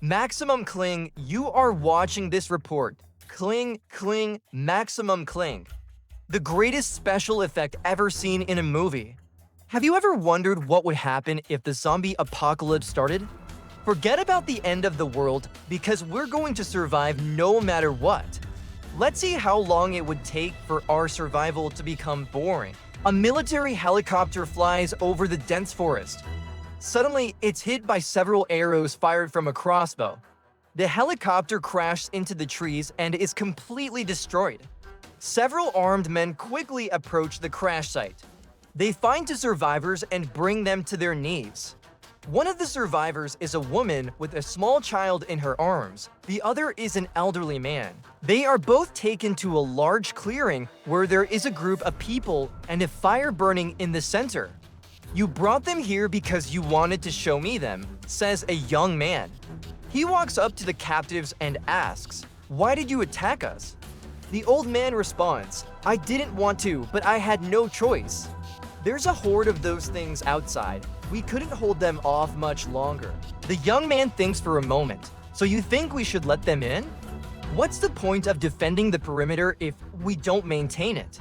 Maximum cling, you are watching this report. Cling, cling, maximum cling. The greatest special effect ever seen in a movie. Have you ever wondered what would happen if the zombie apocalypse started? Forget about the end of the world because we're going to survive no matter what. Let's see how long it would take for our survival to become boring. A military helicopter flies over the dense forest. Suddenly, it's hit by several arrows fired from a crossbow. The helicopter crashed into the trees and is completely destroyed. Several armed men quickly approach the crash site. They find the survivors and bring them to their knees. One of the survivors is a woman with a small child in her arms. The other is an elderly man. They are both taken to a large clearing where there is a group of people and a fire burning in the center. "You brought them here because you wanted to show me them," says a young man. He walks up to the captives and asks, "Why did you attack us?" The old man responds, "I didn't want to, but I had no choice. There's a horde of those things outside. We couldn't hold them off much longer." The young man thinks for a moment. "So you think we should let them in? What's the point of defending the perimeter if we don't maintain it?"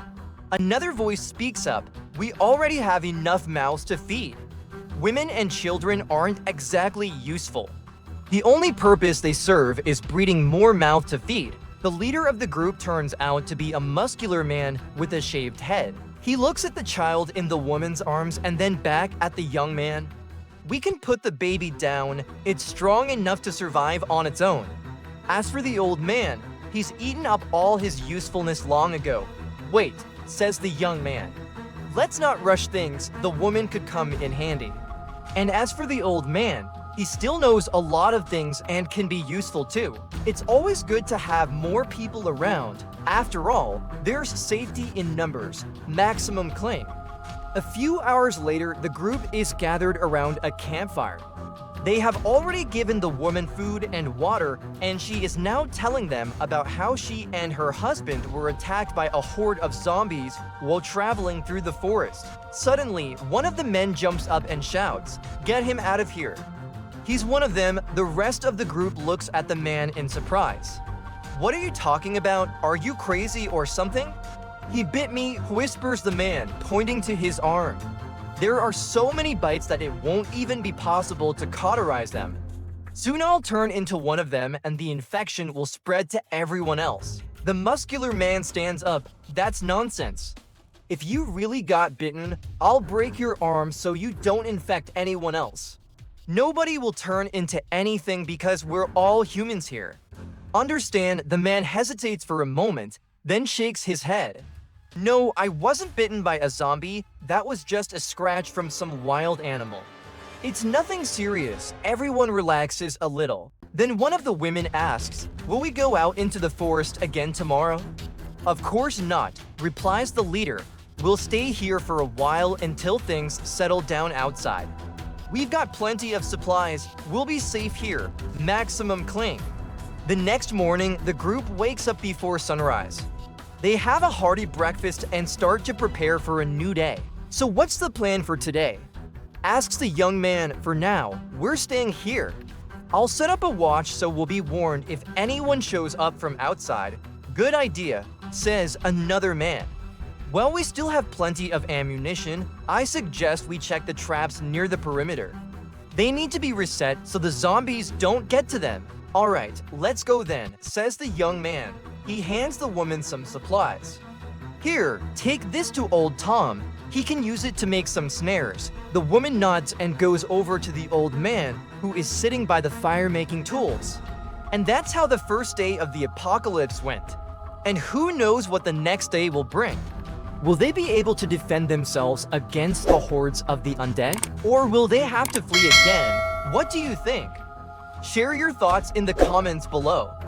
Another voice speaks up, "We already have enough mouths to feed. Women and children aren't exactly useful. The only purpose they serve is breeding more mouth to feed." The leader of the group turns out to be a muscular man with a shaved head. He looks at the child in the woman's arms and then back at the young man. "We can put the baby down. It's strong enough to survive on its own." As for the old man, he's eaten up all his usefulness long ago. "Wait," says the young man. "Let's not rush things, the woman could come in handy." And as for the old man, he still knows a lot of things and can be useful too. It's always good to have more people around. After all, there's safety in numbers. Maximum cling. A few hours later, the group is gathered around a campfire. They have already given the woman food and water, and she is now telling them about how she and her husband were attacked by a horde of zombies while traveling through the forest. Suddenly, one of the men jumps up and shouts, "Get him out of here." He's one of them. The rest of the group looks at the man in surprise. "What are you talking about? Are you crazy or something?" "He bit me," whispers the man, pointing to his arm. "There are so many bites that it won't even be possible to cauterize them. Soon I'll turn into one of them and the infection will spread to everyone else." The muscular man stands up. "That's nonsense. If you really got bitten, I'll break your arm so you don't infect anyone else. Nobody will turn into anything because we're all humans here." Understand, the man hesitates for a moment, then shakes his head. "No, I wasn't bitten by a zombie. That was just a scratch from some wild animal. It's nothing serious." Everyone relaxes a little. Then one of the women asks, "Will we go out into the forest again tomorrow?" "Of course not," replies the leader. "We'll stay here for a while until things settle down outside. We've got plenty of supplies. We'll be safe here." Maximum cling. The next morning, the group wakes up before sunrise. They have a hearty breakfast and start to prepare for a new day. "So what's the plan for today?" asks the young man. "For now, we're staying here. I'll set up a watch so we'll be warned if anyone shows up from outside." "Good idea," says another man. "Well, we still have plenty of ammunition. I suggest we check the traps near the perimeter. They need to be reset so the zombies don't get to them." "All right, let's go then," says the young man. He hands the woman some supplies. "Here, take this to old Tom. He can use it to make some snares." The woman nods and goes over to the old man, who is sitting by the fire making tools. And that's how the first day of the apocalypse went. And who knows what the next day will bring? Will they be able to defend themselves against the hordes of the undead? Or will they have to flee again? What do you think? Share your thoughts in the comments below.